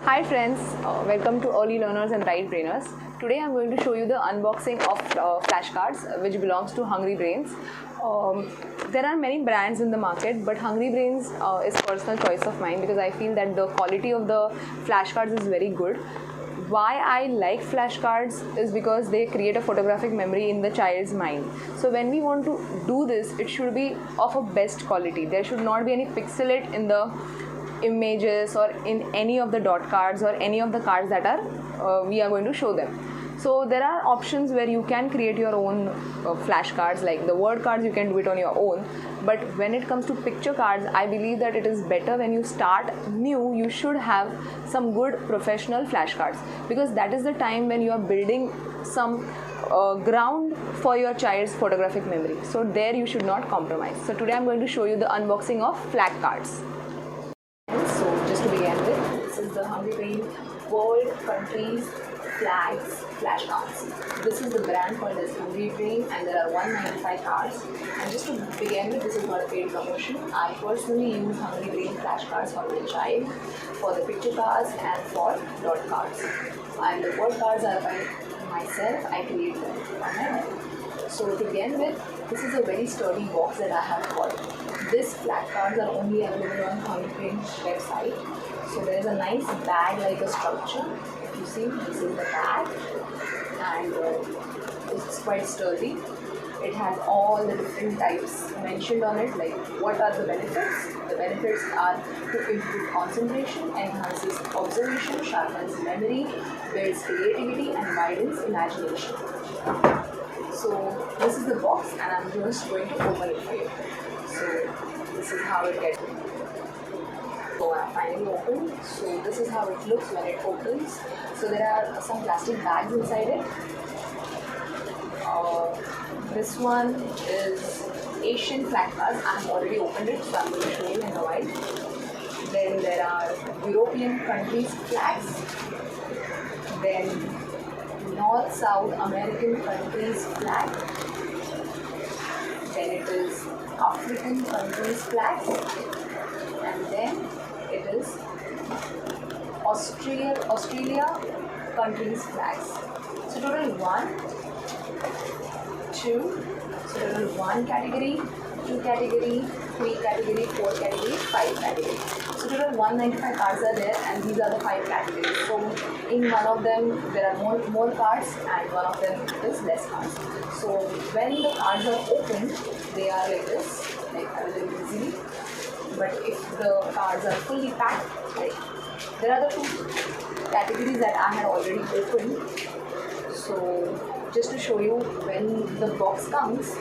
Hi friends, welcome to Early Learners and Right Brainers. Today I'm going to show you the unboxing of flashcards which belongs to Hungry Brains. There are many brands in the market, but Hungry Brains is personal choice of mine because I feel that the quality of the flashcards is very good. Why I like flashcards is because they create a photographic memory in the child's mind. So when we want to do this, it should be of a best quality. There should not be any pixelate in the images or in any of the dot cards or any of the cards that are we are going to show them. So there are options where you can create your own flashcards, like the word cards you can do it on your own, but when it comes to picture cards, I believe that it is better when you start new, you should have some good professional flashcards, because that is the time when you are building some ground for your child's photographic memory. So there you should not compromise. So today I'm going to show you the unboxing of flag cards. So just to begin with, this is the Hungry Brain World Countries Flags flashcards. This is the brand called as Hungry Brain, and there are 195 cards. And just to begin with, this is not a paid promotion. I personally use Hungry Brain flashcards for my child, for the picture cards and for dot cards. And the word cards are by myself. I create them on my own. So to begin with, this is a very sturdy box that I have got. This flashcards are only available on Hungry Brain's website. So there is a nice bag like a structure. If you see, this is the bag, and it's quite sturdy. It has all the different types mentioned on it, like what are the benefits. The benefits are to improve concentration, enhances observation, sharpens memory, builds creativity, and widens imagination. So this is the box, and I'm just going to open it for you. So this is how it gets. So I finally opened. So this is how it looks when it opens. So there are some plastic bags inside it. This one is Asian flag cards. I have already opened it, so I'm going to show you in a while. Then there are European countries flags. Then North-South American countries flag. Then it is African countries flag. And then it is Australia countries flags. So total 1, 2, so total 1 category, 2 category, 3 category, 4 category, 5 category. So total 195 cards are there, and these are the 5 categories. So in one of them there are more cards, and one of them is less cards. So when the cards are opened, they are like this, like available easily. But if the cards are fully packed, like there are the 2 categories that I had already opened. So just to show you, when the box comes,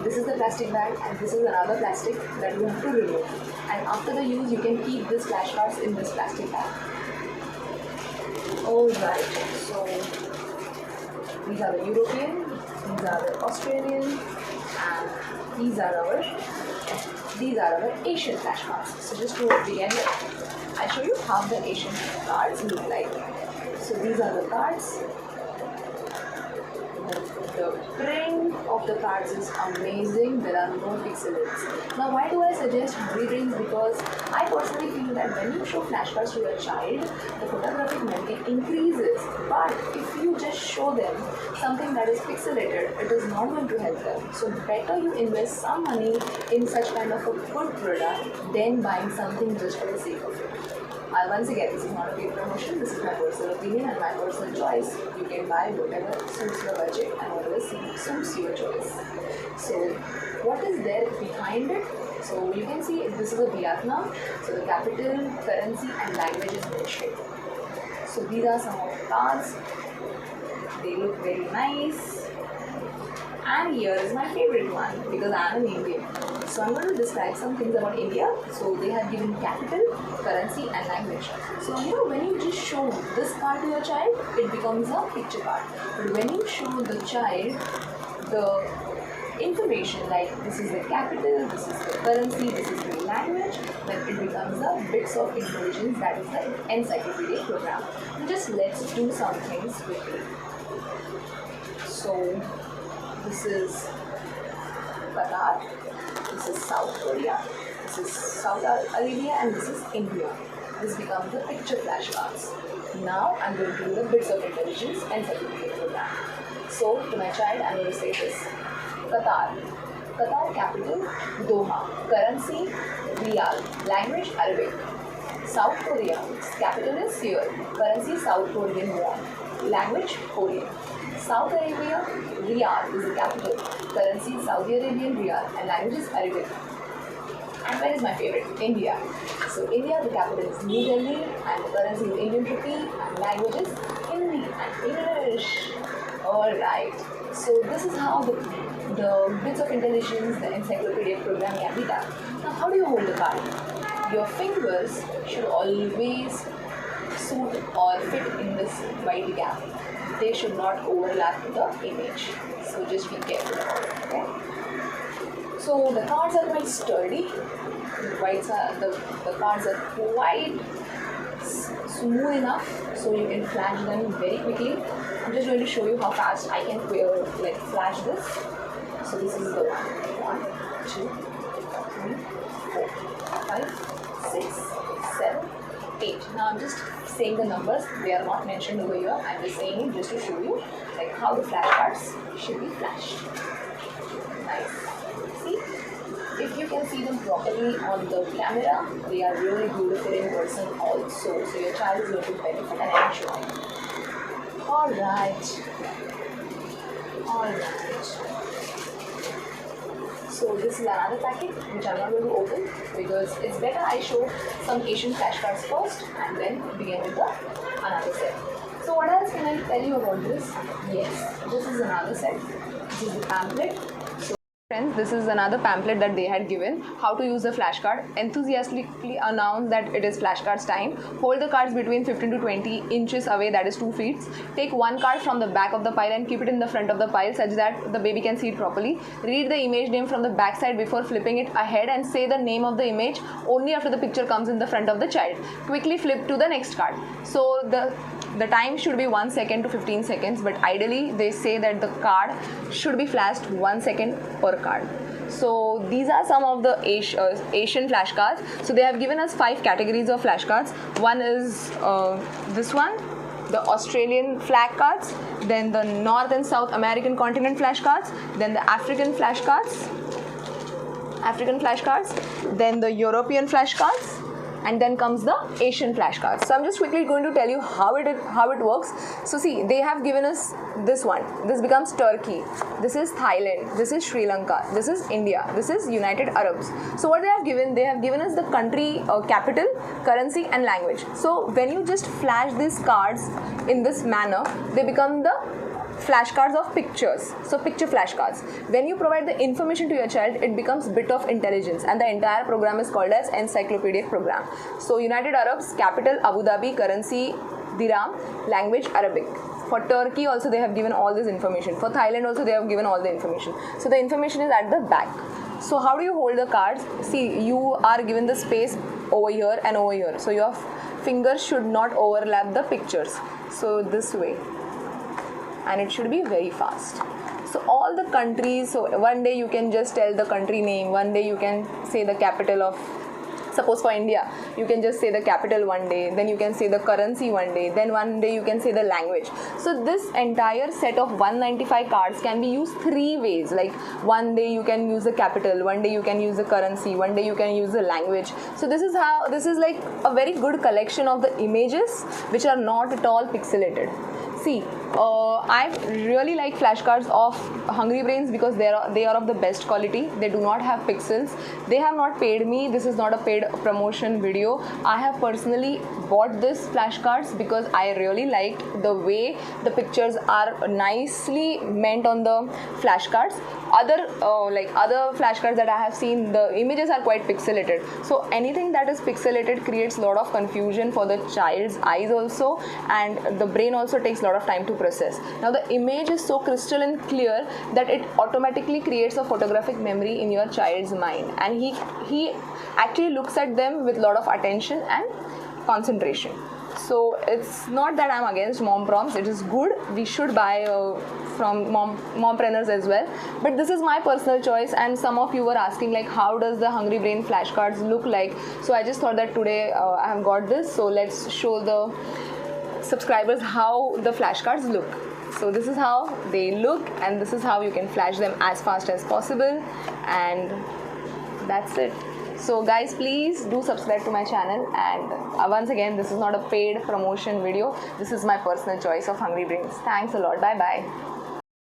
this is the plastic bag and this is another plastic that you have to remove. And after the use, you can keep these flashcards in this plastic bag. Alright, so these are the European, these are the Australian, and these are our Asian flashcards. So just to begin with, I'll show you how the Asian cards look like. So these are the cards. The print of the cards is amazing. There are no pixelates. Now, why do I suggest Hungry Brains? Because I personally feel that when you show flashcards to your child, the photographic memory increases. But if you just show them something that is pixelated, it is not going to help them. So better you invest some money in such kind of a good product than buying something just for the sake of it. Once again, this is not a paid promotion, this is my personal opinion and my personal choice. You can buy whatever suits your budget and whatever suits your choice. So what is there behind it? So you can see this is a Vietnam. So the capital, currency and language is mentioned. So these are some of the cards. They look very nice. And here is my favorite one, because I am an Indian. So I'm going to describe some things about India. So they have given capital, currency and language. So when you just show this card to your child, it becomes a picture card. But when you show the child the information like this is the capital, this is the currency, this is the language, then it becomes a bits of intelligence, that is the encyclopedia program. And just let's do some things quickly. So this is Qatar, this is South Korea, this is Saudi Arabia, and this is India. this becomes the picture flashcards. Now I'm going to do the bits of intelligence and encyclopedia program. So to my child I'm going to say this. Qatar. Qatar capital Doha. Currency Riyal. Language Arabic. South Korea. Capital is Seoul. Currency South Korean won. Language Korean. South Arabia Riyadh is the capital. Currency Saudi Arabian Riyal and language is Arabic. And where is my favorite? India. So India, the capital is New Delhi and the currency is Indian rupee and language is Hindi and English. Alright. So this is how the bits of intelligence, the encyclopedia program can be done. Now how do you hold the card? Your fingers should always suit or fit in this white gap. They should not overlap the image. So just be careful about it. Okay? So the cards are quite sturdy. The cards are quite smooth enough so you can flash them very quickly. I'm just going to show you how fast I can flash this. So this is the 1, 2, 3, 4, 5, 6, 7, 8. Now I'm just saying the numbers. They are not mentioned over here. I'm just saying it just to show you how the flashcards should be flashed. Nice. See? If you can see them properly on the camera, they are really beautiful in person also. So your child is going to benefit and enjoy. Alright. So this is another packet which I'm not going to open because it's better I show some Asian flashcards first and then begin with another set. So what else can I tell you about this? Yes, this is another set. This is the pamphlet. Friends, this is another pamphlet that they had given, how to use the flashcard. Enthusiastically announce that it is flashcards time. Hold the cards between 15 to 20 inches away, that is 2 feet. Take one card from the back of the pile and keep it in the front of the pile such that the baby can see it properly. Read the image name from the back side before flipping it ahead and say the name of the image only after the picture comes in the front of the child. Quickly flip to the next card. So the time should be 1 second to 15 seconds, but ideally they say that the card should be flashed 1 second per card. So these are some of the Asian flashcards. So they have given us 5 categories of flashcards. One is this one, the Australian flag cards, then the North and South American continent flashcards, then the African flashcards, then the European flashcards, and then comes the Asian flashcards. So I'm just quickly going to tell you how it works. So see, they have given us this one. This becomes Turkey. This is Thailand. This is Sri Lanka. This is India. This is United Arabs. So what they have given us the country, capital, currency and language. So when you just flash these cards in this manner, they become the flashcards of pictures. So picture flashcards. When you provide the information to your child, it becomes bit of intelligence, and the entire program is called as encyclopedic program. So United Arabs, capital Abu Dhabi, currency dirham, language Arabic. For Turkey also they have given all this information. For Thailand also they have given all the information. So the information is at the back. So how do you hold the cards? See, you are given the space over here and over here. So your fingers should not overlap the pictures. So this way. And it should be very fast. So all the countries, so one day you can just tell the country name, one day you can say the capital of, suppose for India, you can just say the capital one day, then you can say the currency one day, then one day you can say the language. So this entire set of 195 cards can be used 3 ways. Like one day you can use the capital, one day you can use the currency, one day you can use the language. So this is like a very good collection of the images which are not at all pixelated. See, I really like flashcards of Hungry Brains because they are of the best quality. They do not have pixels. They have not paid me. This is not a paid promotion video. I have personally bought this flashcards because I really liked the way the pictures are nicely meant on the flashcards. Other flashcards that I have seen, the images are quite pixelated. So anything that is pixelated creates a lot of confusion for the child's eyes also, and the brain also takes a lot of time to process. Now the image is so crystal and clear that it automatically creates a photographic memory in your child's mind, and he actually looks at them with a lot of attention and concentration. So it's not that I'm against mom proms. It is good. We should buy from mompreneurs as well. But this is my personal choice, and some of you were asking like how does the Hungry Brain flashcards look like. So I just thought that today I have got this. So let's show the subscribers how the flashcards look. So this is how they look, and this is how you can flash them as fast as possible, and that's it. So guys, please do subscribe to my channel, and once again, this is not a paid promotion video. This is my personal choice of Hungry Brains. Thanks a lot. Bye bye.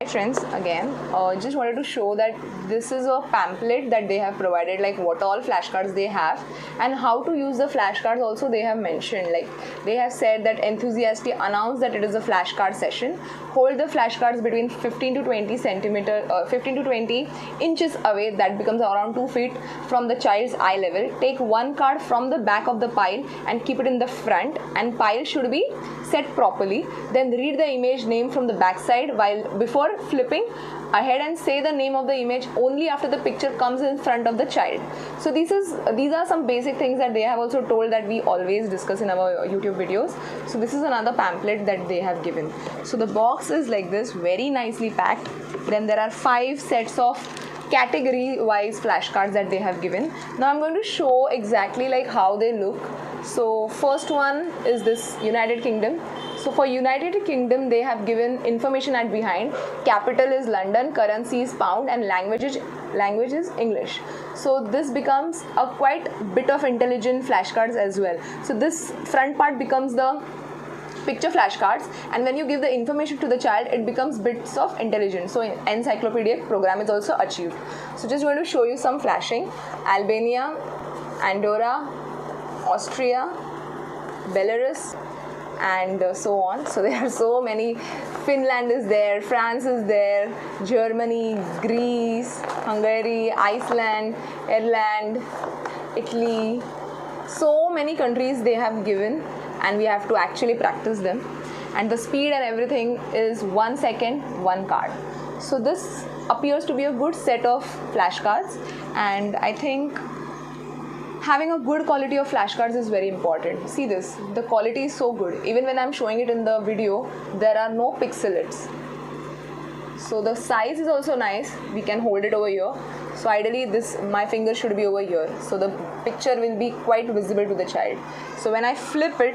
Hi friends, again just wanted to show that this is a pamphlet that they have provided, like what all flashcards they have and how to use the flashcards. Also they have mentioned, like they have said that Enthusiastic announced that it is a flashcard session. Hold the flashcards between 15 to 20 inches away, that becomes around 2 feet from the child's eye level. Take one card from the back of the pile and keep it in the front, and pile should be set properly. Then read the image name from the back side while before flipping ahead, and say the name of the image only after the picture comes in front of the child. So these are some basic things that they have also told that we always discuss in our YouTube videos. So this is another pamphlet that they have given. So the box is like this, very nicely packed. Then there are 5 sets of category wise flashcards that they have given. Now I'm going to show exactly like how they look. So first one is this United Kingdom. So for United Kingdom, they have given information at behind. Capital is London, currency is pound, and language is English. So this becomes a quite bit of intelligent flashcards as well. So this front part becomes the picture flashcards, and when you give the information to the child, it becomes bits of intelligence. So encyclopedic program is also achieved. So just going to show you some flashing. Albania, Andorra, Austria, Belarus, and so on. So there are so many. Finland is there, France is there, Germany, Greece, Hungary, Iceland, Ireland, Italy. So many countries they have given, and we have to actually practice them. And the speed and everything is 1 second, 1 card. So this appears to be a good set of flashcards, and I think having a good quality of flashcards is very important. See this, the quality is so good. Even when I'm showing it in the video, there are no pixelates. So the size is also nice. We can hold it over here. So ideally my finger should be over here. So the picture will be quite visible to the child. So when I flip it,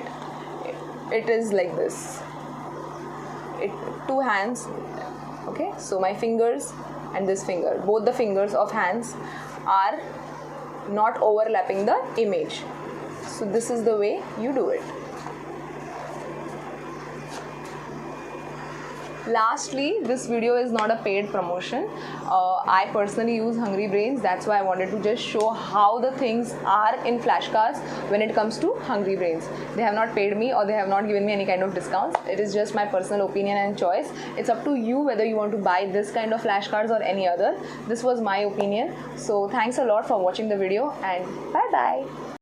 it is like this. 2 hands. Okay, so my fingers and this finger, both the fingers of hands are not overlapping the image. So this is the way you do it. Lastly, this video is not a paid promotion. I personally use Hungry Brains. That's why I wanted to just show how the things are in flashcards when it comes to Hungry Brains. They have not paid me, or they have not given me any kind of discounts. It is just my personal opinion and choice. It's up to you whether you want to buy this kind of flashcards or any other. This was my opinion. So thanks a lot for watching the video, and bye bye.